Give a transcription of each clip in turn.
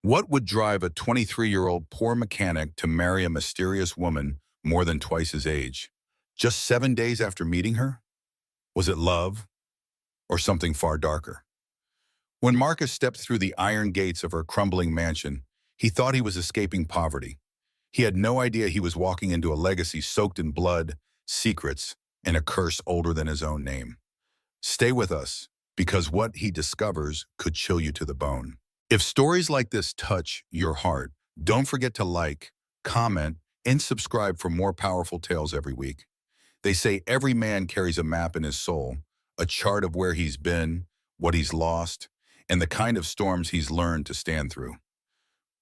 What would drive a 23-year-old poor mechanic to marry a mysterious woman more than twice his age? Just 7 days after meeting her? Was it love or something far darker? When Marcus stepped through the iron gates of her crumbling mansion, he thought he was escaping poverty. He had no idea he was walking into a legacy soaked in blood, secrets, and a curse older than his own name. Stay with us, because what he discovers could chill you to the bone. If stories like this touch your heart, don't forget to like, comment, and subscribe for more powerful tales every week. They say every man carries a map in his soul, a chart of where he's been, what he's lost, and the kind of storms he's learned to stand through.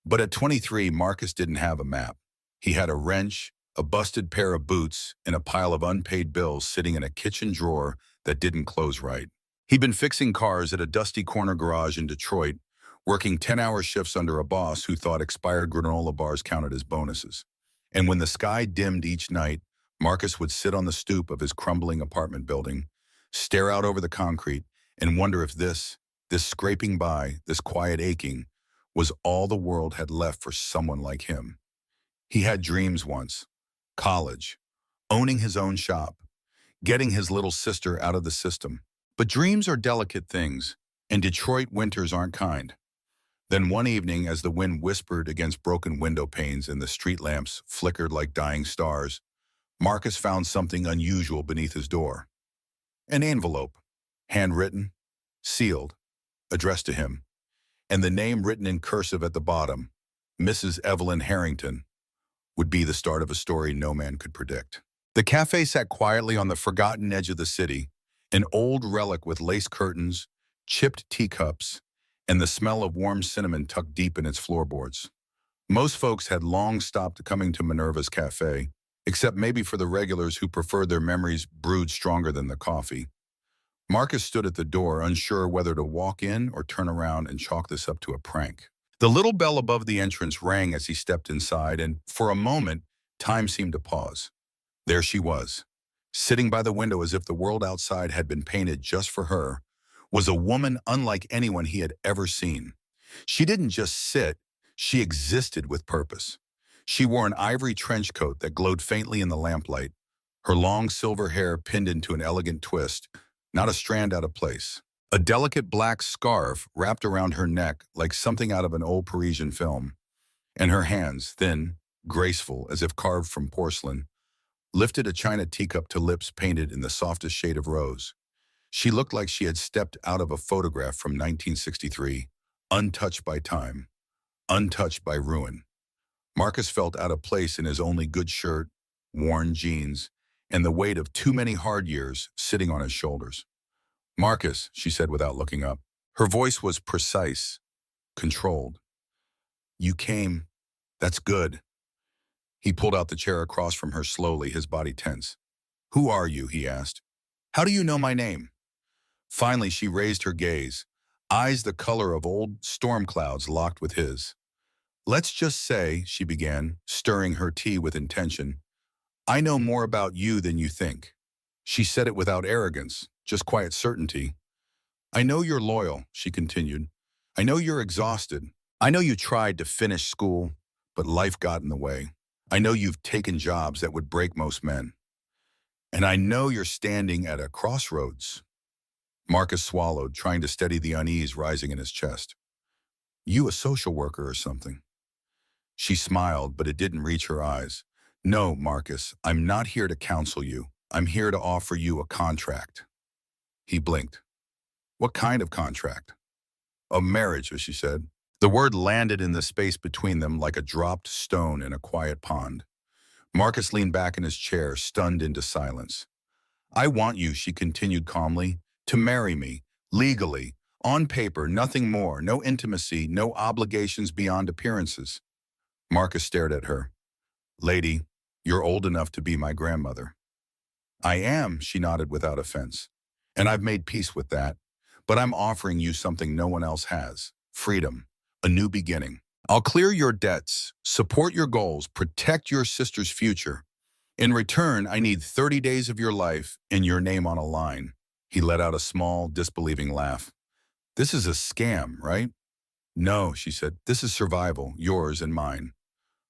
But at 23, Marcus didn't have a map. He had a wrench, a busted pair of boots, and a pile of unpaid bills sitting in a kitchen drawer that didn't close right. He'd been fixing cars at a dusty corner garage in Detroit, working 10-hour shifts under a boss who thought expired granola bars counted as bonuses. And when the sky dimmed each night, Marcus would sit on the stoop of his crumbling apartment building, stare out over the concrete, and wonder if this scraping by, this quiet aching, was all the world had left for someone like him. He had dreams once: college, owning his own shop, getting his little sister out of the system. But dreams are delicate things, and Detroit winters aren't kind. Then one evening, as the wind whispered against broken window panes and the street lamps flickered like dying stars, Marcus found something unusual beneath his door. An envelope, handwritten, sealed, addressed to him, and the name written in cursive at the bottom, Mrs. Evelyn Harrington, would be the start of a story no man could predict. The cafe sat quietly on the forgotten edge of the city, an old relic with lace curtains, chipped teacups, and the smell of warm cinnamon tucked deep in its floorboards. Most folks had long stopped coming to Minerva's cafe, except maybe for the regulars who preferred their memories brewed stronger than the coffee. Marcus stood at the door, unsure whether to walk in or turn around and chalk this up to a prank. The little bell above the entrance rang as he stepped inside, and for a moment, time seemed to pause. There she was, sitting by the window as if the world outside had been painted just for her, was a woman unlike anyone he had ever seen. She didn't just sit, she existed with purpose. She wore an ivory trench coat that glowed faintly in the lamplight, her long silver hair pinned into an elegant twist, not a strand out of place. A delicate black scarf wrapped around her neck like something out of an old Parisian film, and her hands, thin, graceful, as if carved from porcelain, lifted a china teacup to lips painted in the softest shade of rose. She looked like she had stepped out of a photograph from 1963, untouched by time, untouched by ruin. Marcus felt out of place in his only good shirt, worn jeans, and the weight of too many hard years sitting on his shoulders. "Marcus," she said without looking up. Her voice was precise, controlled. "You came. That's good." He pulled out the chair across from her slowly, his body tense. "Who are you?" he asked. "How do you know my name?" Finally, she raised her gaze, eyes the color of old storm clouds locked with his. "Let's just say," she began, stirring her tea with intention, "I know more about you than you think." She said it without arrogance, just quiet certainty. "I know you're loyal," she continued. "I know you're exhausted. I know you tried to finish school, but life got in the way. I know you've taken jobs that would break most men. And I know you're standing at a crossroads." Marcus swallowed, trying to steady the unease rising in his chest. "You a social worker or something?" She smiled, but it didn't reach her eyes. "No, Marcus, I'm not here to counsel you. I'm here to offer you a contract." He blinked. "What kind of contract?" "A marriage," she said. The word landed in the space between them like a dropped stone in a quiet pond. Marcus leaned back in his chair, stunned into silence. "I want you," she continued calmly, "to marry me, legally, on paper, nothing more, no intimacy, no obligations beyond appearances." Marcus stared at her. "Lady, you're old enough to be my grandmother." "I am," she nodded without offense. "And I've made peace with that. But I'm offering you something no one else has. Freedom. A new beginning. I'll clear your debts, support your goals, protect your sister's future. In return, I need 30 days of your life and your name on a line." He let out a small, disbelieving laugh. "This is a scam, right?" No, she said, this is survival, yours and mine.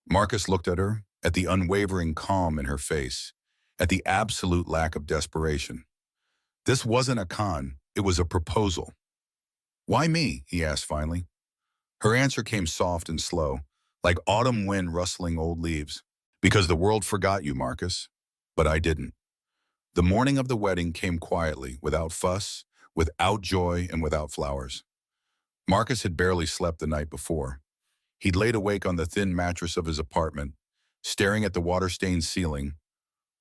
Marcus looked at her, at the unwavering calm in her face, at the absolute lack of desperation. This wasn't a con, it was a proposal. Why me? He asked finally. Her answer came soft and slow, like autumn wind rustling old leaves. Because the world forgot you, Marcus. But I didn't. The morning of the wedding came quietly, without fuss, without joy, and without flowers. Marcus had barely slept the night before. He'd laid awake on the thin mattress of his apartment, staring at the water-stained ceiling,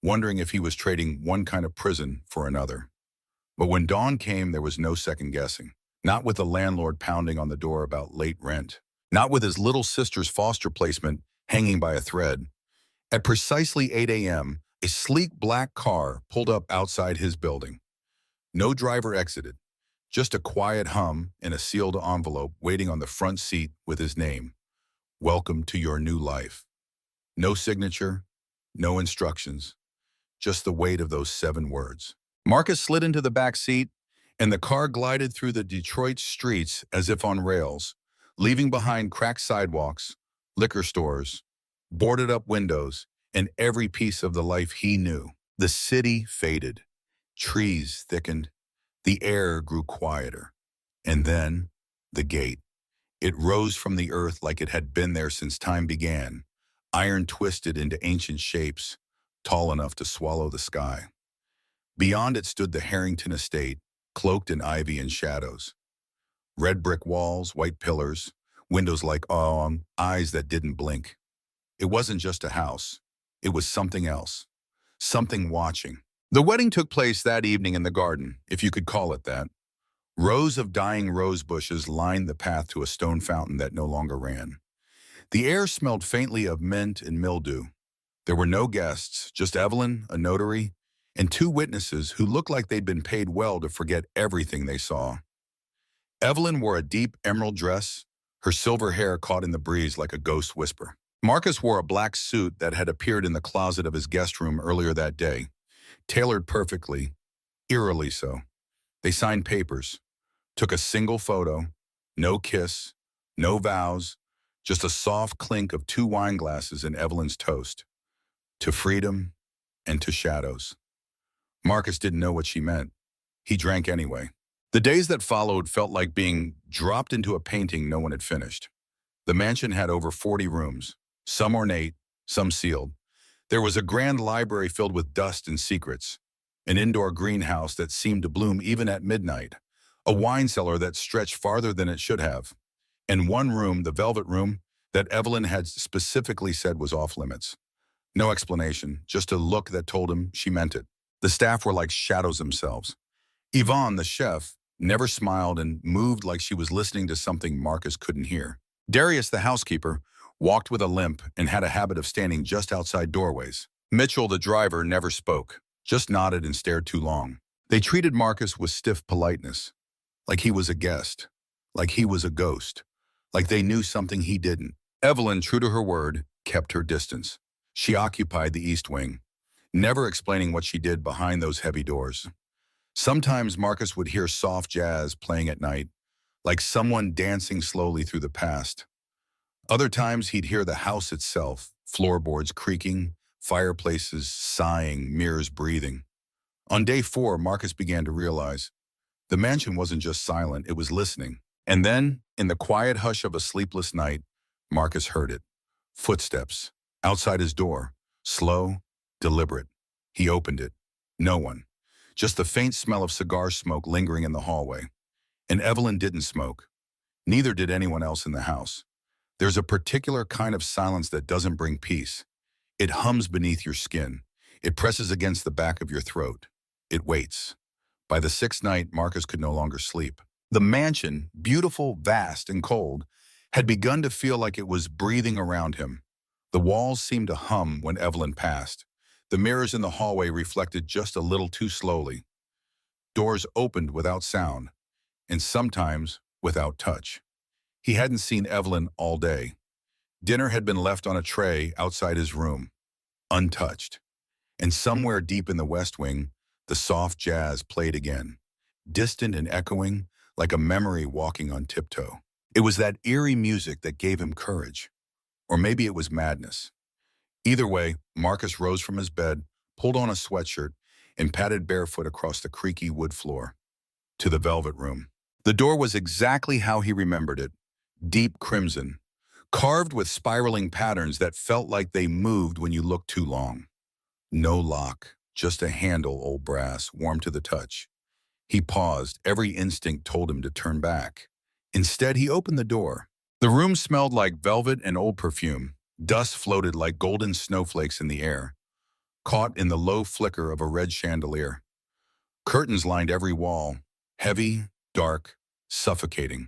wondering if he was trading one kind of prison for another. But when dawn came, there was no second guessing. Not with the landlord pounding on the door about late rent. Not with his little sister's foster placement hanging by a thread. At precisely 8 a.m., a sleek black car pulled up outside his building. No driver exited, just a quiet hum and a sealed envelope waiting on the front seat with his name. Welcome to your new life. No signature, no instructions, just the weight of those 7 words. Marcus slid into the back seat, and the car glided through the Detroit streets as if on rails, leaving behind cracked sidewalks, liquor stores, boarded-up windows, and every piece of the life he knew. The city faded. Trees thickened. The air grew quieter. And then, the gate. It rose from the earth like it had been there since time began, iron twisted into ancient shapes, tall enough to swallow the sky. Beyond it stood the Harrington estate, cloaked in ivy and shadows. Red brick walls, white pillars, windows like eyes that didn't blink. It wasn't just a house. It was something else. Something watching. The wedding took place that evening in the garden, if you could call it that. Rows of dying rose bushes lined the path to a stone fountain that no longer ran. The air smelled faintly of mint and mildew. There were no guests, just Evelyn, a notary, and 2 witnesses who looked like they'd been paid well to forget everything they saw. Evelyn wore a deep emerald dress, her silver hair caught in the breeze like a ghost whisper. Marcus wore a black suit that had appeared in the closet of his guest room earlier that day, tailored perfectly, eerily so. They signed papers, took a single photo, no kiss, no vows, just a soft clink of 2 wine glasses in Evelyn's toast. To freedom and to shadows. Marcus didn't know what she meant. He drank anyway. The days that followed felt like being dropped into a painting no one had finished. The mansion had over 40 rooms, some ornate, some sealed. There was a grand library filled with dust and secrets, an indoor greenhouse that seemed to bloom even at midnight, a wine cellar that stretched farther than it should have, and one room, the velvet room, that Evelyn had specifically said was off limits. No explanation, just a look that told him she meant it. The staff were like shadows themselves. Yvonne, the chef, never smiled and moved like she was listening to something Marcus couldn't hear. Darius, the housekeeper, walked with a limp and had a habit of standing just outside doorways. Mitchell, the driver, never spoke, just nodded and stared too long. They treated Marcus with stiff politeness, like he was a guest, like he was a ghost, like they knew something he didn't. Evelyn, true to her word, kept her distance. She occupied the east wing, never explaining what she did behind those heavy doors. Sometimes Marcus would hear soft jazz playing at night, like someone dancing slowly through the past. Other times he'd hear the house itself, floorboards creaking, fireplaces sighing, mirrors breathing. On day 4, Marcus began to realize the mansion wasn't just silent, it was listening. And then, in the quiet hush of a sleepless night, Marcus heard it. Footsteps, outside his door, slow, deliberate. He opened it. No one. Just the faint smell of cigar smoke lingering in the hallway. And Evelyn didn't smoke. Neither did anyone else in the house. There's a particular kind of silence that doesn't bring peace. It hums beneath your skin. It presses against the back of your throat. It waits. By the 6th night, Marcus could no longer sleep. The mansion, beautiful, vast, and cold, had begun to feel like it was breathing around him. The walls seemed to hum when Evelyn passed. The mirrors in the hallway reflected just a little too slowly. Doors opened without sound, and sometimes without touch. He hadn't seen Evelyn all day. Dinner had been left on a tray outside his room, untouched. And somewhere deep in the West Wing, the soft jazz played again, distant and echoing, like a memory walking on tiptoe. It was that eerie music that gave him courage. Or maybe it was madness. Either way, Marcus rose from his bed, pulled on a sweatshirt, and padded barefoot across the creaky wood floor to the velvet room. The door was exactly how he remembered it, deep crimson, carved with spiraling patterns that felt like they moved when you looked too long. No lock, just a handle, old brass, warm to the touch. He paused. Every instinct told him to turn back. Instead, he opened the door. The room smelled like velvet and old perfume. Dust floated like golden snowflakes in the air, caught in the low flicker of a red chandelier. Curtains lined every wall, heavy, dark, suffocating.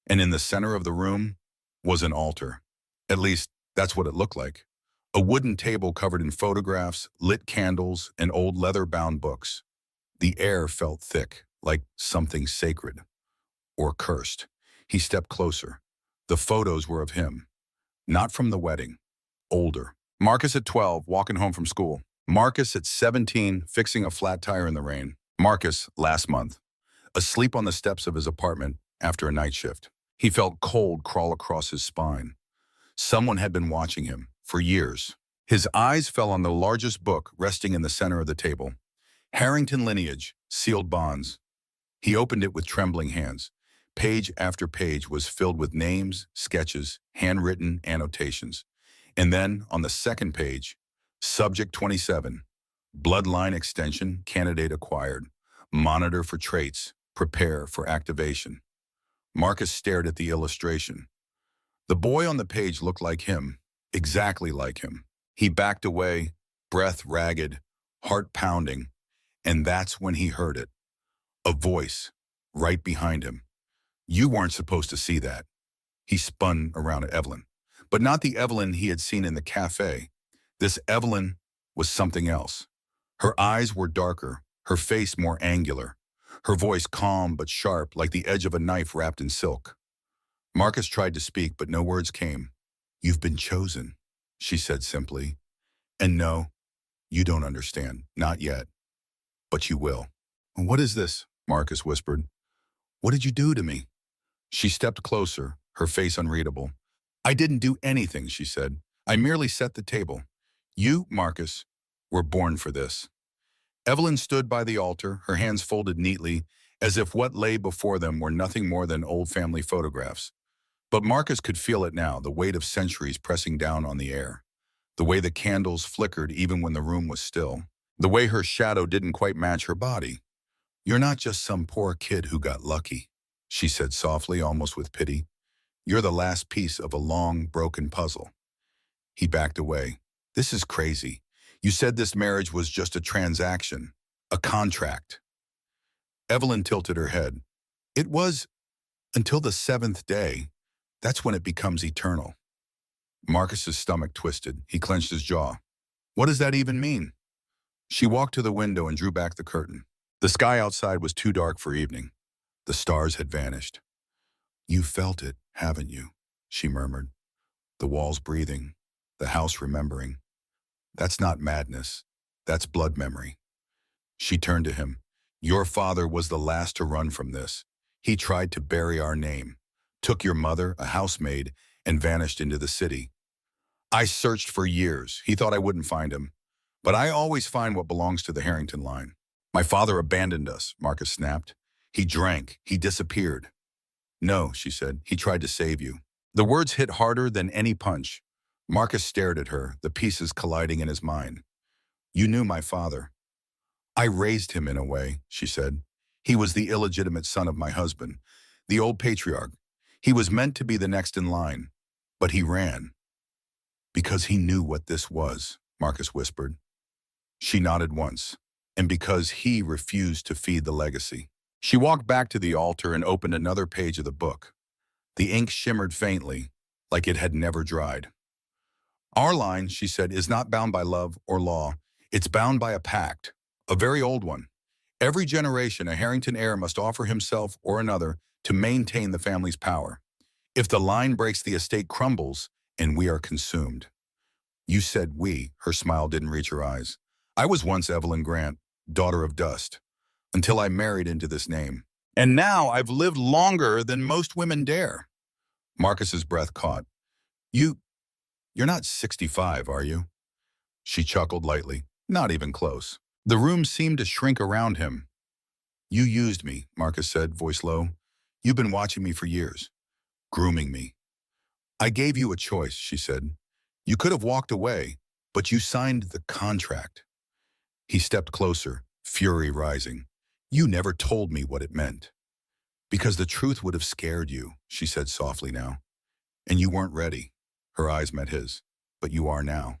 And in the center of the room was an altar. At least, that's what it looked like. A wooden table covered in photographs, lit candles, and old leather-bound books. The air felt thick, like something sacred or cursed. He stepped closer. The photos were of him, not from the wedding, older. Marcus at 12, walking home from school. Marcus at 17, fixing a flat tire in the rain. Marcus, last month, asleep on the steps of his apartment after a night shift. He felt cold crawl across his spine. Someone had been watching him for years. His eyes fell on the largest book resting in the center of the table. Harrington Lineage, Sealed Bonds. He opened it with trembling hands. Page after page was filled with names, sketches, handwritten annotations. And then, on the second page, Subject 27, Bloodline Extension, Candidate Acquired. Monitor for traits, prepare for activation. Marcus stared at the illustration. The boy on the page looked like him, exactly like him. He backed away, breath ragged, heart pounding, and that's when he heard it. A voice, right behind him. You weren't supposed to see that. He spun around at Evelyn. But not the Evelyn he had seen in the cafe. This Evelyn was something else. Her eyes were darker, her face more angular, her voice calm but sharp like the edge of a knife wrapped in silk. Marcus tried to speak, but no words came. You've been chosen, she said simply. And no, you don't understand, not yet. But you will. What is this? Marcus whispered. What did you do to me? She stepped closer, her face unreadable. I didn't do anything, she said. I merely set the table. You, Marcus, were born for this. Evelyn stood by the altar, her hands folded neatly, as if what lay before them were nothing more than old family photographs. But Marcus could feel it now, the weight of centuries pressing down on the air. The way the candles flickered even when the room was still. The way her shadow didn't quite match her body. You're not just some poor kid who got lucky, she said softly, almost with pity. You're the last piece of a long, broken puzzle. He backed away. This is crazy. You said this marriage was just a transaction, a contract. Evelyn tilted her head. It was until the seventh day. That's when it becomes eternal. Marcus's stomach twisted. He clenched his jaw. What does that even mean? She walked to the window and drew back the curtain. The sky outside was too dark for evening. The stars had vanished. You felt it, haven't you? She murmured. The walls breathing, the house remembering. That's not madness. That's blood memory. She turned to him. Your father was the last to run from this. He tried to bury our name, took your mother, a housemaid, and vanished into the city. I searched for years. He thought I wouldn't find him. But I always find what belongs to the Harrington line. My father abandoned us, Marcus snapped. He drank. He disappeared. No, she said. He tried to save you. The words hit harder than any punch. Marcus stared at her, the pieces colliding in his mind. You knew my father. I raised him in a way, she said. He was the illegitimate son of my husband, the old patriarch. He was meant to be the next in line, but he ran. Because he knew what this was, Marcus whispered. She nodded once, and because he refused to feed the legacy. She walked back to the altar and opened another page of the book. The ink shimmered faintly, like it had never dried. Our line, she said, is not bound by love or law. It's bound by a pact, a very old one. Every generation, a Harrington heir must offer himself or another to maintain the family's power. If the line breaks, the estate crumbles, and we are consumed. You said we. Her smile didn't reach her eyes. I was once Evelyn Grant, daughter of dust, until I married into this name. And now I've lived longer than most women dare. Marcus's breath caught. You, you're not 65, are you? She chuckled lightly. Not even close. The room seemed to shrink around him. You used me, Marcus said, voice low. You've been watching me for years, grooming me. I gave you a choice, she said. You could have walked away, but you signed the contract. He stepped closer, fury rising. You never told me what it meant. Because the truth would have scared you, she said softly now. And you weren't ready. Her eyes met his. But you are now.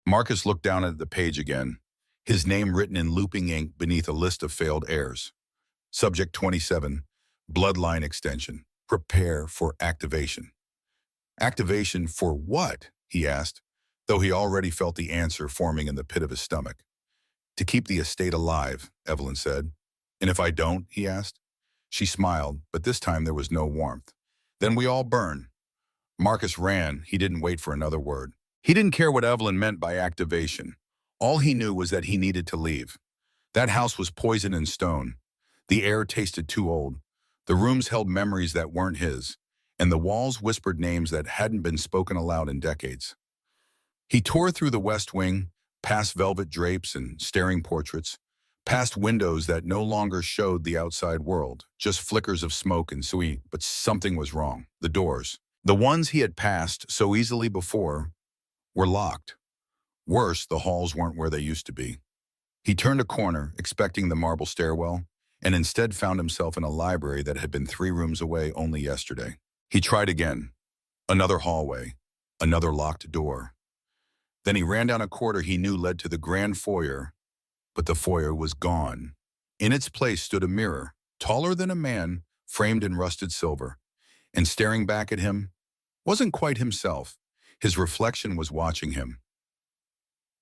Marcus looked down at the page again, his name written in looping ink beneath a list of failed heirs. Subject 27, bloodline extension. Prepare for activation. Activation for what? He asked, though he already felt the answer forming in the pit of his stomach. To keep the estate alive, Evelyn said. And if I don't? He asked. She smiled, but this time there was no warmth. Then we all burn. Marcus ran. He didn't wait for another word. He didn't care what Evelyn meant by activation. All he knew was that he needed to leave. That house was poison and stone. The air tasted too old. The rooms held memories that weren't his, and the walls whispered names that hadn't been spoken aloud in decades. He tore through the West Wing, past velvet drapes and staring portraits, past windows that no longer showed the outside world, just flickers of smoke and sweet, but something was wrong. The doors, the ones he had passed so easily before, were locked. Worse, the halls weren't where they used to be. He turned a corner, expecting the marble stairwell, and instead found himself in a library that had been 3 rooms away only yesterday. He tried again. Another hallway, another locked door. Then he ran down a corridor he knew led to the grand foyer, but the foyer was gone. In its place stood a mirror, taller than a man, framed in rusted silver, and staring back at him wasn't quite himself. His reflection was watching him.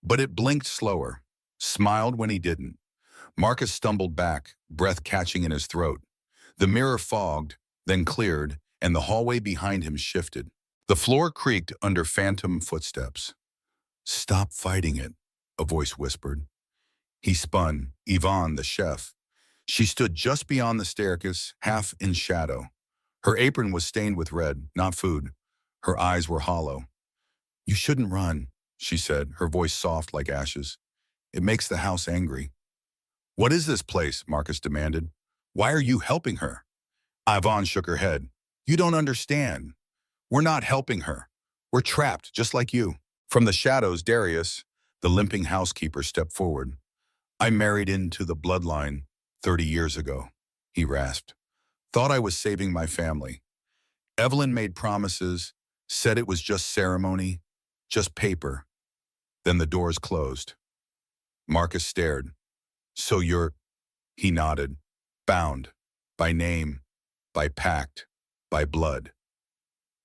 But it blinked slower, smiled when he didn't. Marcus stumbled back, breath catching in his throat. The mirror fogged, then cleared, and the hallway behind him shifted. The floor creaked under phantom footsteps. Stop fighting it, a voice whispered. He spun. Yvonne, the chef. She stood just beyond the staircase, half in shadow. Her apron was stained with red, not food. Her eyes were hollow. You shouldn't run, she said, her voice soft like ashes. It makes the house angry. What is this place? Marcus demanded. Why are you helping her? Yvonne shook her head. You don't understand. We're not helping her. We're trapped, just like you. From the shadows, Darius, the limping housekeeper, stepped forward. I married into the bloodline 30 years ago, he rasped. Thought I was saving my family. Evelyn made promises, said it was just ceremony, just paper. Then the doors closed. Marcus stared. So you're, he nodded, bound, by name, by pact, by blood.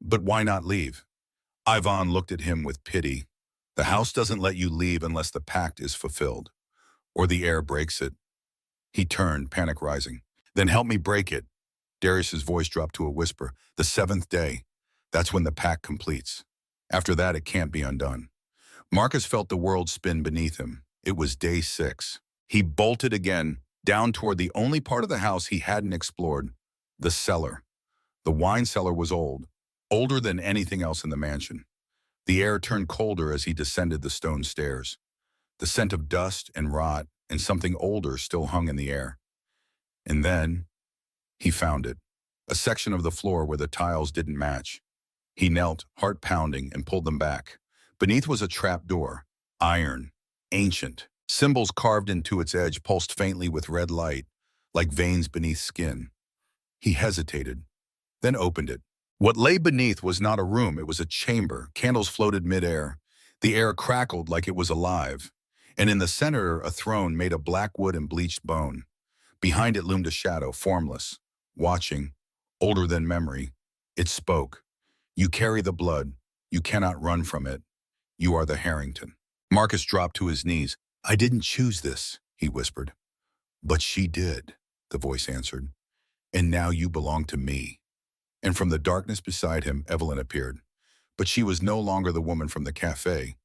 But why not leave? Yvonne looked at him with pity. The house doesn't let you leave unless the pact is fulfilled, or the heir breaks it. He turned, panic rising. Then help me break it. Darius's voice dropped to a whisper. The 7th day. That's when the pact completes. After that, it can't be undone. Marcus felt the world spin beneath him. It was day 6. He bolted again, down toward the only part of the house he hadn't explored, the cellar. The wine cellar was old, older than anything else in the mansion. The air turned colder as he descended the stone stairs. The scent of dust and rot and something older still hung in the air. And then he found it, a section of the floor where the tiles didn't match. He knelt, heart pounding, and pulled them back. Beneath was a trap door, iron, ancient. Symbols carved into its edge pulsed faintly with red light, like veins beneath skin. He hesitated, then opened it. What lay beneath was not a room, it was a chamber. Candles floated midair. The air crackled like it was alive. And in the center, a throne made of black wood and bleached bone. Behind it loomed a shadow, formless, watching, older than memory. It spoke. You carry the blood. You cannot run from it. You are the Harrington. Marcus dropped to his knees. I didn't choose this, he whispered. But she did, the voice answered. And now you belong to me. And from the darkness beside him, Evelyn appeared. But she was no longer the woman from the cafe,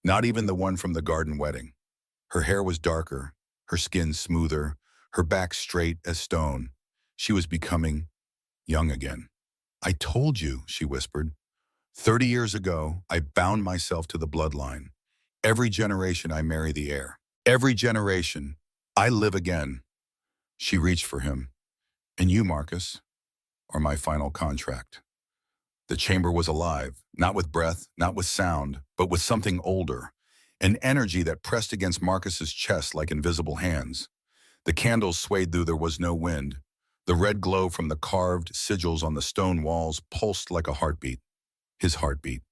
not even the one from the garden wedding. Her hair was darker, her skin smoother, her back straight as stone. She was becoming young again. I told you, she whispered. 30 years ago, I bound myself to the bloodline. Every generation I marry the heir. Every generation, I live again. She reached for him. And you, Marcus, are my final contract. The chamber was alive, not with breath, not with sound, but with something older, an energy that pressed against Marcus's chest like invisible hands. The candles swayed though there was no wind. The red glow from the carved sigils on the stone walls pulsed like a heartbeat, his heartbeat.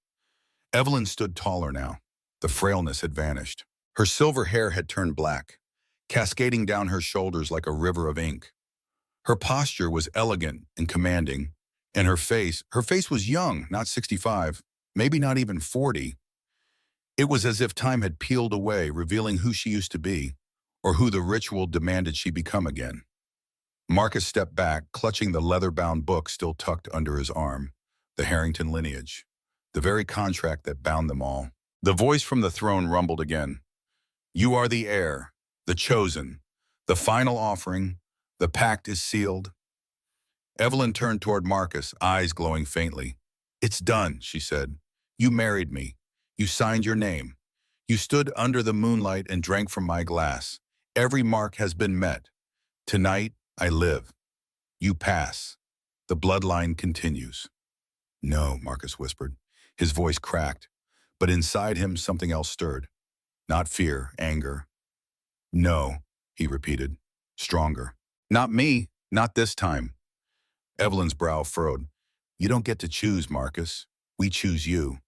Evelyn stood taller now. The frailness had vanished. Her silver hair had turned black, cascading down her shoulders like a river of ink. Her posture was elegant and commanding, and her face was young, not 65, maybe not even 40. It was as if time had peeled away, revealing who she used to be, or who the ritual demanded she become again. Marcus stepped back, clutching the leather-bound book still tucked under his arm, the Harrington lineage, the very contract that bound them all. The voice from the throne rumbled again. You are the heir, the chosen, the final offering, the pact is sealed. Evelyn turned toward Marcus, eyes glowing faintly. It's done, she said. You married me. You signed your name. You stood under the moonlight and drank from my glass. Every mark has been met. Tonight, I live. You pass. The bloodline continues. No, Marcus whispered. His voice cracked, but inside him something else stirred. Not fear, anger. No, he repeated, stronger. Not me, not this time. Evelyn's brow furrowed. You don't get to choose, Marcus. We choose you.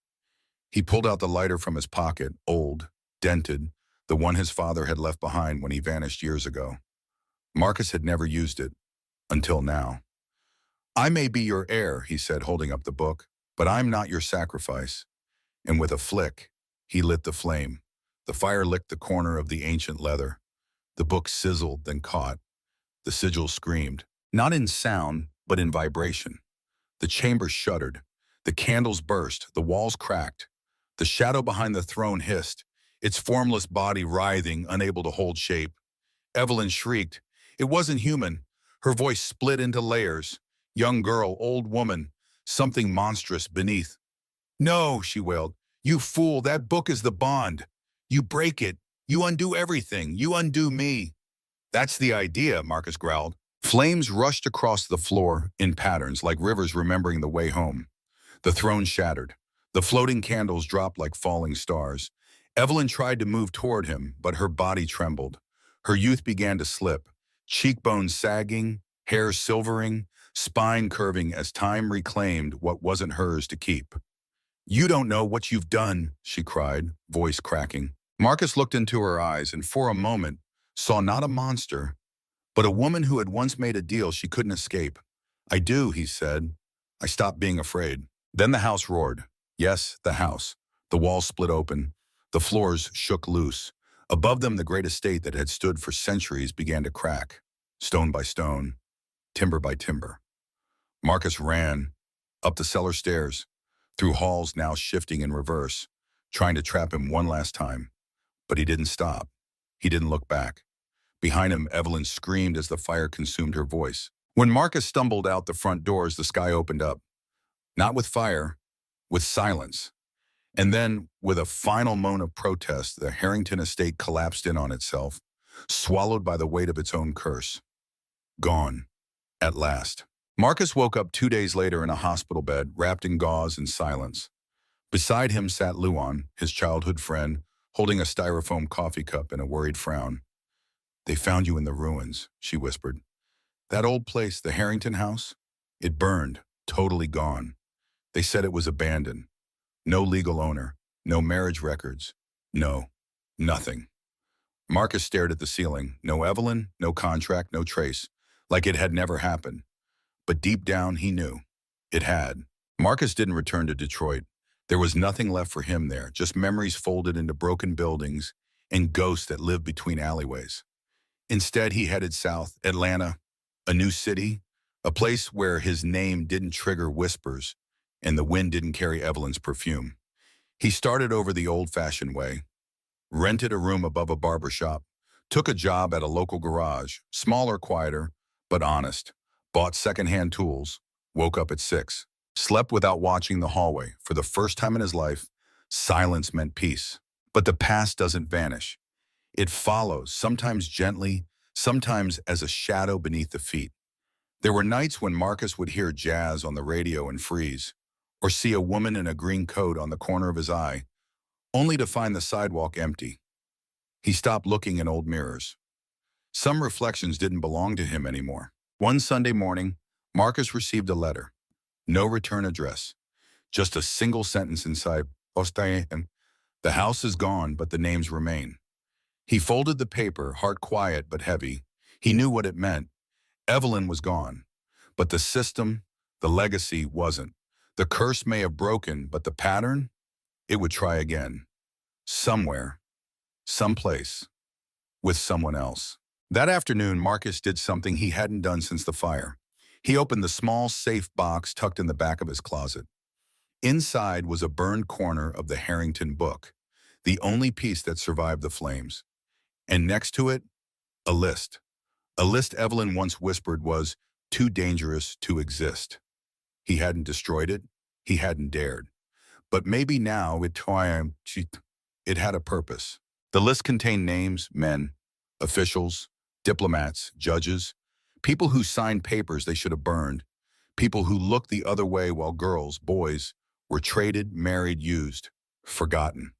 He pulled out the lighter from his pocket, old, dented, the one his father had left behind when he vanished years ago. Marcus had never used it, until now. I may be your heir, he said, holding up the book, but I'm not your sacrifice. And with a flick, he lit the flame. The fire licked the corner of the ancient leather. The book sizzled, then caught. The sigil screamed, not in sound, but in vibration. The chamber shuddered. The candles burst, the walls cracked. The shadow behind the throne hissed, its formless body writhing, unable to hold shape. Evelyn shrieked. It wasn't human. Her voice split into layers. Young girl, old woman, something monstrous beneath. No, she wailed. You fool, that book is the bond. You break it. You undo everything. You undo me. That's the idea, Marcus growled. Flames rushed across the floor in patterns like rivers remembering the way home. The throne shattered. The floating candles dropped like falling stars. Evelyn tried to move toward him, but her body trembled. Her youth began to slip, cheekbones sagging, hair silvering, spine curving as time reclaimed what wasn't hers to keep. You don't know what you've done, she cried, voice cracking. Marcus looked into her eyes and for a moment saw not a monster, but a woman who had once made a deal she couldn't escape. I do, he said. I stopped being afraid. Then the house roared. Yes, the house. The walls split open. The floors shook loose. Above them, the great estate that had stood for centuries began to crack, stone by stone, timber by timber. Marcus ran, up the cellar stairs, through halls now shifting in reverse, trying to trap him one last time. But he didn't stop. He didn't look back. Behind him, Evelyn screamed as the fire consumed her voice. When Marcus stumbled out the front doors, the sky opened up. Not with fire, with silence. And then, with a final moan of protest, the Harrington estate collapsed in on itself, swallowed by the weight of its own curse. Gone. At last. Marcus woke up 2 days later in a hospital bed, wrapped in gauze and silence. Beside him sat Luan, his childhood friend, holding a styrofoam coffee cup and a worried frown. They found you in the ruins, she whispered. That old place, the Harrington house, it burned, totally gone. They said it was abandoned. No legal owner, no marriage records, no, nothing. Marcus stared at the ceiling. No Evelyn, no contract, no trace, like it had never happened. But deep down, he knew. It had. Marcus didn't return to Detroit. There was nothing left for him there, just memories folded into broken buildings and ghosts that lived between alleyways. Instead, he headed south, Atlanta, a new city, a place where his name didn't trigger whispers and the wind didn't carry Evelyn's perfume. He started over the old-fashioned way, rented a room above a barber shop, took a job at a local garage, smaller, quieter, but honest, bought secondhand tools, woke up at 6, Slept without watching the hallway. For the first time in his life, silence meant peace. But the past doesn't vanish. It follows, sometimes gently, sometimes as a shadow beneath the feet. There were nights when Marcus would hear jazz on the radio and freeze, or see a woman in a green coat on the corner of his eye, only to find the sidewalk empty. He stopped looking in old mirrors. Some reflections didn't belong to him anymore. One Sunday morning, Marcus received a letter. No return address. Just a single sentence inside. The house is gone, but the names remain. He folded the paper, heart quiet but heavy. He knew what it meant. Evelyn was gone, but the system, the legacy wasn't. The curse may have broken, but the pattern, it would try again. Somewhere, someplace, with someone else. That afternoon, Marcus did something he hadn't done since the fire. He opened the small safe box tucked in the back of his closet. Inside was a burned corner of the Harrington book, the only piece that survived the flames. And next to it, a list. A list Evelyn once whispered was too dangerous to exist. He hadn't destroyed it. He hadn't dared. But maybe now it had a purpose. The list contained names, men, officials, diplomats, judges, people who signed papers they should have burned, people who looked the other way while girls, boys, were traded, married, used, forgotten.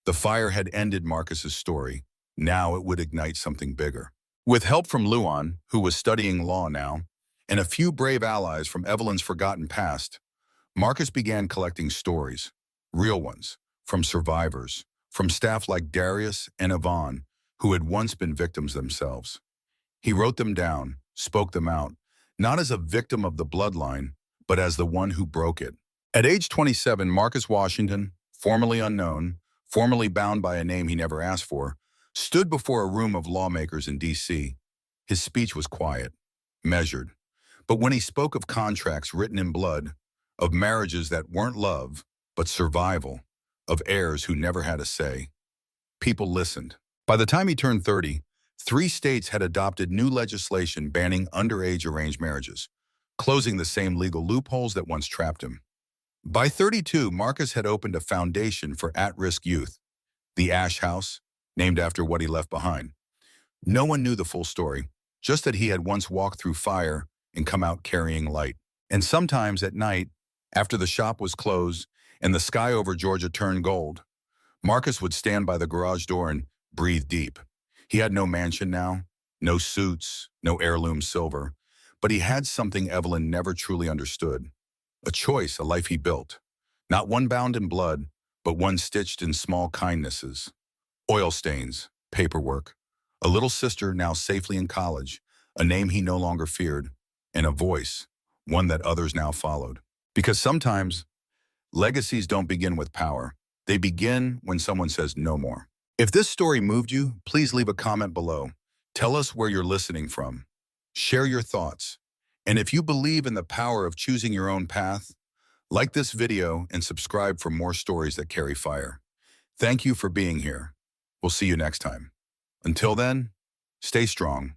The fire had ended Marcus's story. Now it would ignite something bigger. With help from Luan, who was studying law now, and a few brave allies from Evelyn's forgotten past, Marcus began collecting stories, real ones, from survivors, from staff like Darius and Yvonne, who had once been victims themselves. He wrote them down, spoke them out, not as a victim of the bloodline, but as the one who broke it. At age 27, Marcus Washington, formerly unknown, formerly bound by a name he never asked for, stood before a room of lawmakers in D.C. His speech was quiet, measured. But when he spoke of contracts written in blood, of marriages that weren't love, but survival, of heirs who never had a say, people listened. By the time he turned 30, 3 states had adopted new legislation banning underage arranged marriages, closing the same legal loopholes that once trapped him. By 32, Marcus had opened a foundation for at-risk youth, the Ash House, named after what he left behind. No one knew the full story, just that he had once walked through fire and come out carrying light. And sometimes at night, after the shop was closed and the sky over Georgia turned gold, Marcus would stand by the garage door and breathe deep. He had no mansion now, no suits, no heirloom silver, but he had something Evelyn never truly understood. A choice, a life he built. Not one bound in blood, but one stitched in small kindnesses. Oil stains, paperwork, a little sister now safely in college, a name he no longer feared, and a voice, one that others now followed. Because sometimes, legacies don't begin with power. They begin when someone says no more. If this story moved you, please leave a comment below. Tell us where you're listening from. Share your thoughts. And if you believe in the power of choosing your own path, like this video and subscribe for more stories that carry fire. Thank you for being here. We'll see you next time. Until then, stay strong.